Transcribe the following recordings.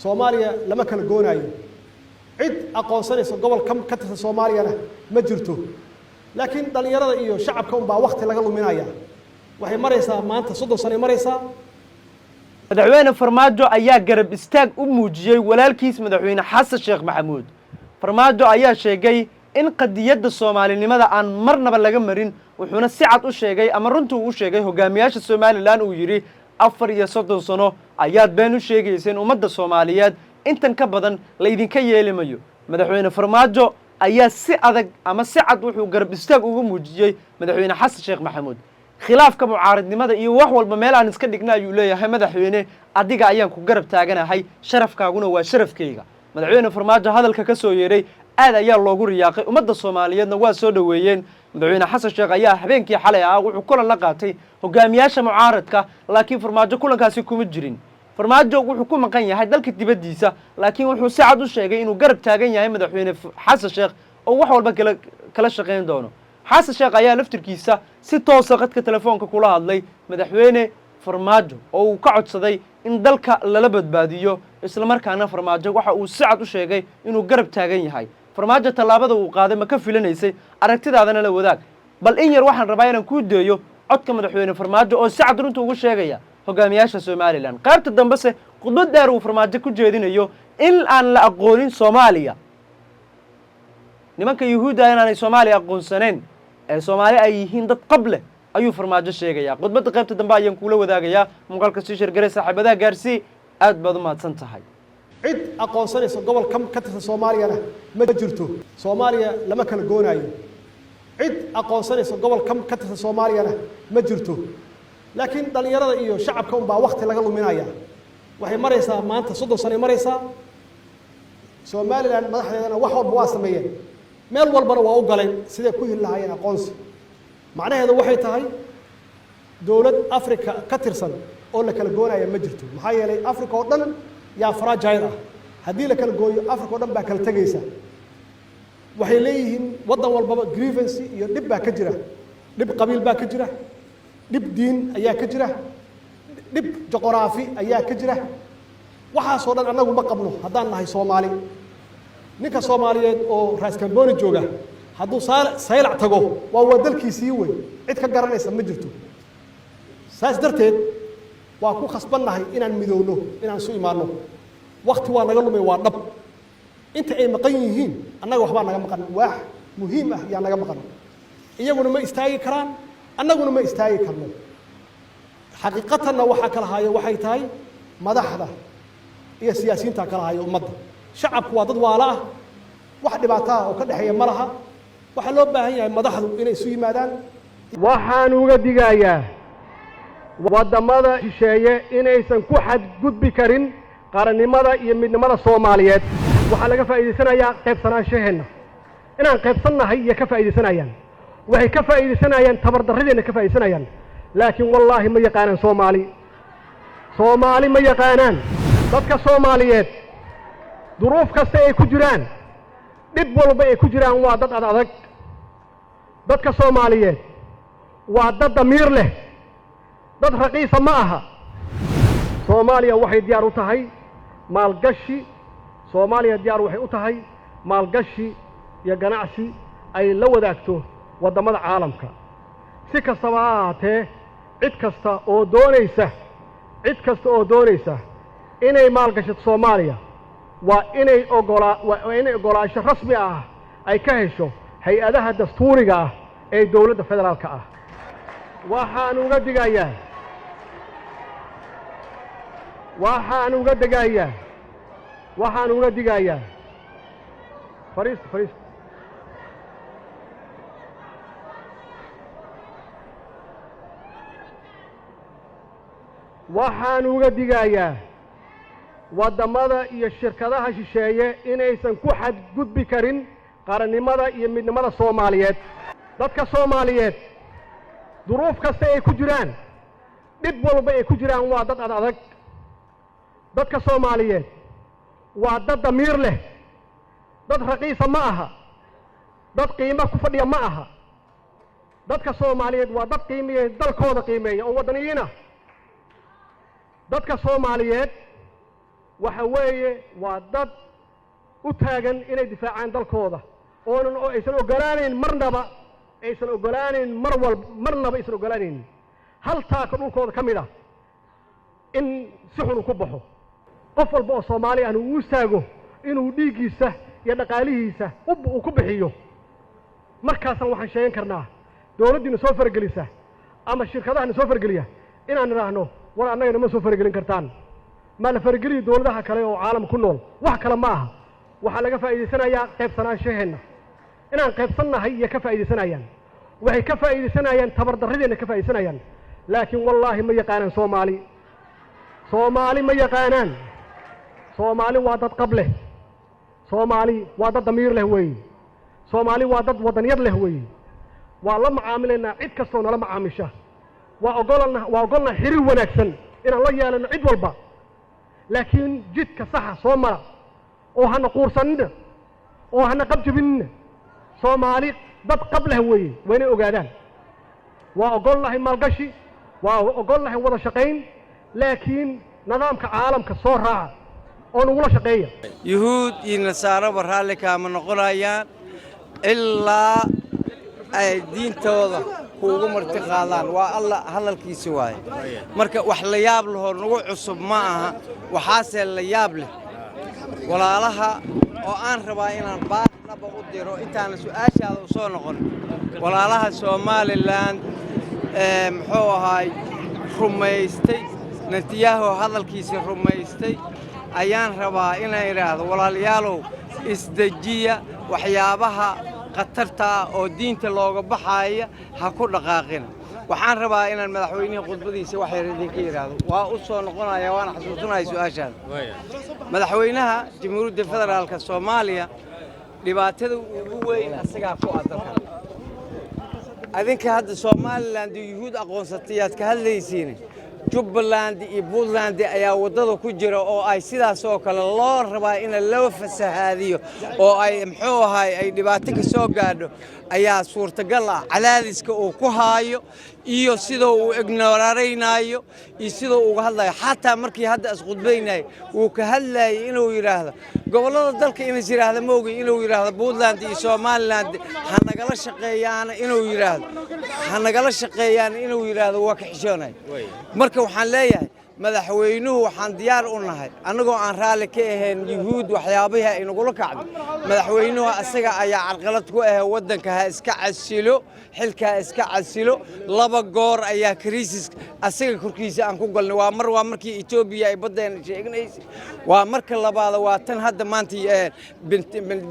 Soomaaliya lama kala goonayo cid aqoonsanayso gobol ka tirsan Soomaaliyana ma jirto laakiin dhalinyarada iyo shacabka un baa waqti laga luminaya waxay maraysaa maanta 30 sano maraysaa madaxweyne Farmaajo ayaa garab istaag u muujiyay walaalkiis madaxweyne Xasan Sheekh Maxamuud Farmaajo ayaa sheegay in qadiyadda Soomaalinimada aan marnaba laga marin wuxuuna si cad u sheegay ama runtii u sheegay hogaamiyaasha Soomaaliland uu yiri 34 sano ayaad been u sheegayseen ummadda Soomaaliyeed intan ka badan la idinka yeelimayo madaxweyne Farmaajo ayaa si adag ama si cad wuxuu garab istaag ugu muujiyay madaxweyne Xasan Sheekh Maxamuud khilaafka mucaaradnimada iyo wax walba meel aan iska dhignaa ayuu leeyahay madaxweyne adiga ayaan ku garab taaganahay sharafkaaguna waa sharafkayga madaxweyne Farmaajo hadalka ka soo yeeray aad ayaa loogu riyaaqay ummadda Soomaaliyeedna waa soo dhaweeyeen madaxweyne Xasan Sheekh ayaa habeenkii xalay wuxuu kulan la qaatay hogaamiyaasha mucaaradka laakiin Farmaajo kulankaasi kuma jirin Farmaajo wuxuu ku maqan yahay dalka dibadiisa laakiin wuxuu si cad u sheegay inuu garab taagan yahay madaxweyne Xasan Sheekh oo wax walba kala shaqeyn doono Xasan Sheekh ayaa laftirkiisa si toos ah qadka telefoonka kula hadlay madaxweyne Farmaajo oo uu ka codsaday in dalka lala badbaadiyo isla markaana Farmaajo waxa uu si cad u sheegay inuu garab taagan yahay Farmaajo talaabada uu qaaday ma ka filanaysay aragtidaadana la wadaag bal in yar waxaan rabaa inaan ku deeyo codka madaxweyne Farmaajo oo si cad runta ugu sheegaya hogaamiyaasha Soomaaliland qaybta dambe se khudbad dheer uu Farmaajo ku jeedinayo in aan la aqoonin Soomaaliya nimanka Yahuuda inaanay Soomaaliya aqoonsaneen ee Soomaali ay yihiin dad qable ayuu Farmaajo sheegaya khudbada qaybta dambe ayaan kula wadaagayaa muuqaalka si shirgaray saaxiibada gaarsi aad baad u mahadsan tahay cid aqoonsanayso gobol ka tirsan Soomaaliyana ma jirto Soomaaliya lama kala goonayo cid aqoonsanayso gobol ka tirsan Soomaaliyana ma jirto laakiin dhalinyarada iyo shacabka un baa waqti laga luminaya waxay maraysaa maanta 30 sano maraysaa Soomaaliland madaxdeedana wax walba waa sameeyeen meel walbana waa u galeen sida ku hilaayeen aqoonsi macnaheedu waxay tahay dawlad Afrika ka tirsan oo la kala goonayo ma jirto maxaa yeelay Afrika oo dhan yaa fragile haddii la kala gooyo Afrika oo dhan baa kala tagaysa waxay leeyihiin wadan walba grievance iyo dib baa ka jira dib qabiil baa ka jira dib diin ayaa ka jira dib juqraafi ayaa ka jira waxa soo dhan anagu ma qabno haddaan nahay Soomaali ninka Soomaaliyeed oo raas Kambooni jooga hadduu saylac tago waa wadalkiisii way cid ka garanaysa ma jirto saas darteed waa ku khasbannahay inaan midowno inaan soo imaano waqti waa naga lumay waa dhab inta ay maqan yihiin annaga waxba naga maqan wax muhiim ah yaa naga maqan iyaguna ma istaagi karaan annaguna ma istaagi karno xaqiiqatan waxa kala haayo waxay tahay madaxda iyo siyaasiyiinta kala haayo ummadda shacabku waa dad waala ah wax dhibaato ah oo ka dhaxeeya malaha waxa loo baahan yahay madaxdu inay isu yimaadaan waxaan uga digayaa wadamada shisheeye inaysan ku xadgudbi karin qarannimada iyo midnimada Soomaaliyeed waxa laga faa'iideysanayaa qaybsanaanshaheena inaan qaybsannahay iyo ka faa'iideysanayaan waxay ka faa'iideysanayaan tabardarradeena ka faa'iideysanayaan laakiin wallahi ma yaqaanaan Soomaali ma yaqaanaan dadka Soomaaliyeed duruuf kasta ay ku jiraan dib walba ay ku jiraan waa dad adag dadka Soomaaliyeed waa dad damiir leh dad raqiisa ma aha Soomaaliya waxay diyaar u tahay maalgashi Soomaaliya diyaar waxay u tahay maalgashi iyo ganacsi ay la wadaagto wadamada caalamka si kastaba ahaatee cid kasta oo doonaysa inay maalgashato Soomaaliya waa inay ogolaansho rasmi ah ay ka hesho hay'adaha dastuuriga ah ee dawladda federaalka ah waxaan uga digayaa fariist waxaan uga digayaa wadamada iyo shirkadaha shisheeye inaysan ku xadgudbi karin qarannimada iyo midnimada Soomaaliyeed dadka Soomaaliyeed duruuf kasta ay ku jiraan dib walba ay ku jiraan waa dad adag dadka Soomaaliyeed waa dad damiir leh dad raqiisa ma aha dad qiimo ku fadhiya ma aha dadka Soomaaliyeed waa dad qiimeeya dalkooda qiimeeya oo wadaniyiina dadka Soomaaliyeed waxa weeye waa dad u taagan inay difaacaan dalkooda oo aysan ogolaanayn marnaba aysan ogolaanayn hal taaka dhulkooda ka mid ah in si xun ku baxo qof walba oo Soomaali ah uu istaago inuu dhiigiisa iyo dhaqaalihiisa uu ku bixiyo markaas waxaan sheegan karnaa dawladdiina soo fargelisa ama shirkadaha soo fargeliya inaan raahno war annagana ma soo fargelin kartaan ma la fargeliyo dawladaha kale oo caalamka ku nool wax kale ma aha waxa laga faa'iideysanayaa qaybsanaanshaheena inaan qaybsannahay iyo ka faa'iideysanayaan waxay ka faa'iideysanayaan tabardarrideena ka faa'iideysanayaan laakiin wallaahi ma yaqaanaan Soomaali ma yaqaanaan Soomaali waa dad qab leh Soomaali waa dad damiir leh weey Soomaali waa dad wadaniyad leh weey waa la macaamilayna cid kastoo nala macaamisha waa ogolna xiriir wanaagsan inaan la yeelano cid walba laakiin jidka saxa soo mara oo hana quursanina oo hana qabjabinina Soomaali dad qab leh weey wayna ogaadaan waa ogolnahay maalgashi waa ogolnahay wada shaqayn laakiin nidaamka caalamka soo raaca oo nagula shaqeeya yuhuud iyo nasaaro barhaale kaama noqonayaan ilaa ay diintooda kuugu marti qaadaan waa alla hadalkiisa waaye marka wax la yaab leh oo nagu cusub ma aha waxaase la yaab leh walaalaha oo aan rabaa inaan baaqnaba u diro intaan su'aashaada u soo noqon walaalaha Somaliland muxuu ahaay rumaystay Netanyahu hadalkiisa rumaystay ayaan rabaa inaan iraahdo walaalayaalow isdajiya waxyaabaha qatarta oo diinta looga baxaya ha ku dhaqaaqina waxaan rabaa inaan madaxweynaha khudbadiisa wax yar idinka iraahdo waa u soo noqonaya waan xasuusanahay su'aashaada madaxweynaha Jamhuuriyadda Federaalka Soomaaliya dhibaatada ugu weyn asaga ku adalka adinka hadda Somaliland yuhuud aqoonsatay ka hadlaysiin Jubbaland iyo Puntland ayaa wadada ku jira oo ay sidaas oo kale loo rabaa in la fasahaadiyo oo ay muxuu ahay ay dhibaato ka soo gaadho ayaa suurtagal ah cadaadiska uu ku haayo iyo sidoo uu ignoorareynayo iyo sidoo uu hadlayo xataa markii hadda isqudbeynay uu ka hadlayay inuu yiraahdo gobolada dalka inay yiraahdo moogi inuu yiraahdo Puntland iyo Somaliland hanagala shaqeeyaan inuu yiraahdo waa ka xishoonay marka waxaan leeyahay madaxweynuhu waxaan diyaar u nahay anagoo aan raali ka ahayn yuhuud waxyaabaha ay nagu la kacdo madaxweynuhu asaga ayaa carqalad ku ah wadanka ha iska casilo xilka iska casilo laba goor ayaa crisis asaga korkiisa aan ku galnay waa markii Ethiopia ay badeen sheegnaysay waa marka labaad waa tan hadda maanta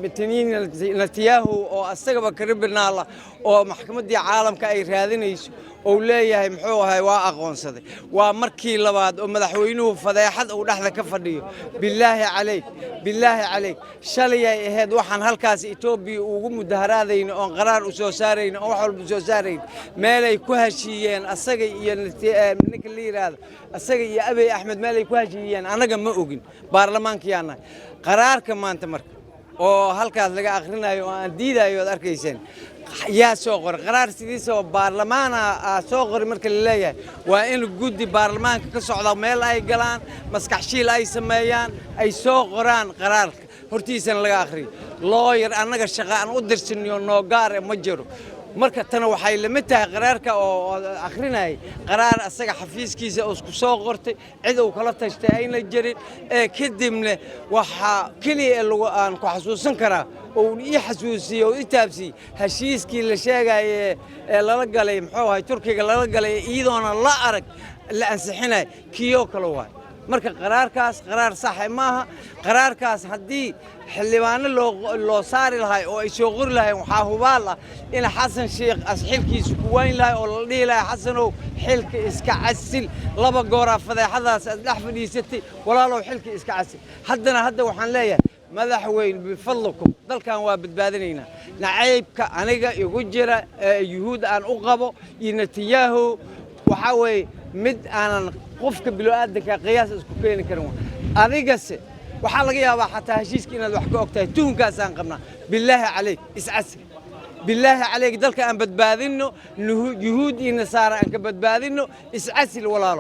Netanyahu oo asagaba kribinaala oo maxkamadda caalamka ay raadinayso oo leeyahay muxuu ahay waa aqoonsaday waa markii labaad oo madaxweynuhu fadeexad uu dhaxda ka fadhiyo billaahi calayk shalay ay ahayd waxaan halkaas Ethiopia ugu mudaharaadayna oo qaraar u soo saarayna oo wax walba soo saarayna meel ay ku heshiiyeen asaga iyo ninka liiraada asaga iyo Abiy Ahmed meel ay ku heshiiyeen anaga ma ogin baarlamaankiyaana qaraarka maanta marka oo halkaas laga akhrinayo oo aan diidayo ad arkayseen yaa soo qor qaraar sidiisoo baarlamaana soo qor marka la leeyahay waa in guddi baarlamaanka ka socda meel ay galaan maskaxshiil ay sameeyaan ay soo qoraan qaraarka hortiisana laga akhriyo lawyer annaga shaqo aan u dirsanyo noo gaar ma jiro marka tan waxay la mid tahay qaraarka oo akhrinay qaraar asaga xafiiskiisa oo isku soo qortay cid uu kala tashtay ayna jirin kadibna waxa kaliya lagu aan ku xasuusan karaa oo ii xasuusiyo ii taabsi heshiiskii la sheegay ee lala galay muxuu ahay Turkiga lala galay iidoona la arag la ansixinay kiyo kale waay marka qaraarkaas qaraar sax maaha qaraarkaas hadii xildhibaano loo saari lahay oo ay soo qori lahayn waxa hubaal ah in Xasan Sheekh asxilkiisu ku weyn lahay oo la dhigi lahay Xasanow xilka iska casil laba goor fadeexadaas dhex fadhiisatay walaalow xilka iska casil hadda waxaan leeyahay madaxweyne bifadlkum dalkan waa badbaadinayna nacaybka aniga igu jira yuhuud aan u qabo iyo Netanyahu waxa way mid aanan qofka bilaadanka qiyaas isku keenin karin adigase waxa laga yaabaa xataa heshiiska inaad wax ka ogtahay tuunkaas aan qabnaa billaahi calayk iscasi بالله عليك دلك أن بدبادينه جهود النصارى أن بدبادينه إسعسل ولا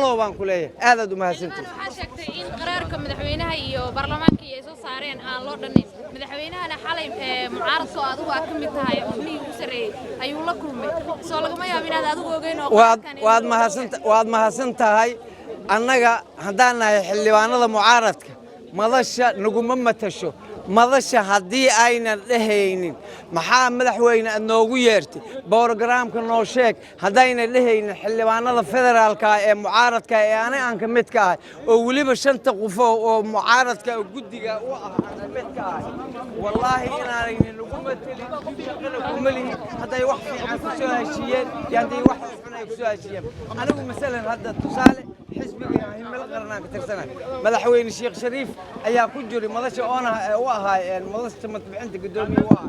له بان كليه هذا دو ما سنتي waxaa sheegtay in qaraarka madaxweynaha iyo baarlamaanka ay soo saareen aan loo dhanin madaxweynahana xalay mucaaradka oo adigu ka mid tahay xubnihii ugu sareeyay ayuu la kulmay soo lagama yaabo inaad adigu ogeyn oo waad mahadsantahay annaga haddaan nahay xildhibaanada mucaaradka madasha naguma matasho madasha haddii aynan dhehaynin maxaa madaxweyne aad noogu yeertay borogaraamka noo sheeg haddaynan dhehaynin xildhibaanada federaalka ee mucaaradka ee aan ka mid ka ahay oo weliba 5 qof oo mucaaradka guddiga u ah aan ka mid ka ahay wallaahi inaanaynin lagu matalin shaqada kumalihi hadday wax fiican ku soo heshiiyeen hadday wax xun ay ku soo heshiiyeen anigu masalan hadda tusaale xisbiga himil qarnaan ka tirsanay madaxweyne sheekh shariif ayaa ku jiray madasha oona u ahaayeen madasha matbuucinta gudoomiye waa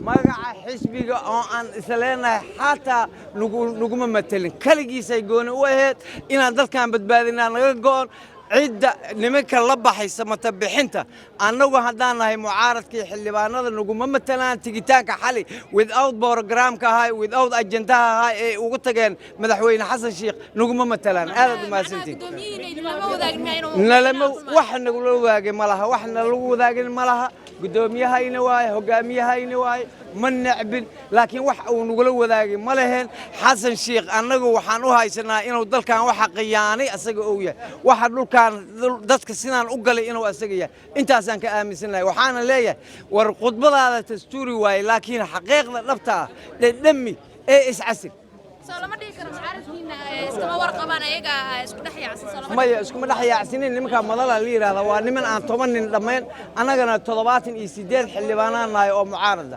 magaca xisbiga oo aan isleenahay xataa naguma matalin kaligiisay gooni u ahayd inaan dalkan badbaadinaa naga go'on عدة نمك الله بحيس متبحنته أنا وهذا نهاي معارض كي حلي بانا نقول مثلا تيجي حالي without program كهاي without agenda هاي وقلت جن مدحوين حسن شيخ نقول مثلا هذا ما سنتي نلما وحنا نقول له مالها وحنا لو ذاك مالها قدومي هاي نواي هجامي هاي نواي من نعبن لكن ونقول له ذاك مالهن حسن شيخ أنا وحنو هاي سنة إنه ضل كان وحقياني أسقوية واحد كان dadka sinaan u galay inuu asaga intaasaan ka aaminsanahay waxaana leeyahay war khudbadaada dastuuri waay laakiin xaqiiqda dhabta ah dhami ee iscasil soo lama dhigi karo mucaaradkiina iskama warqabaan ayaga isku dhaxyaacsan maya iskuma dhaxyaacsanin nimanka madala la yiraahdo waa niman aan 10 nin dhameyn anagana 78 xildhibaanaan nahay oo mucaarada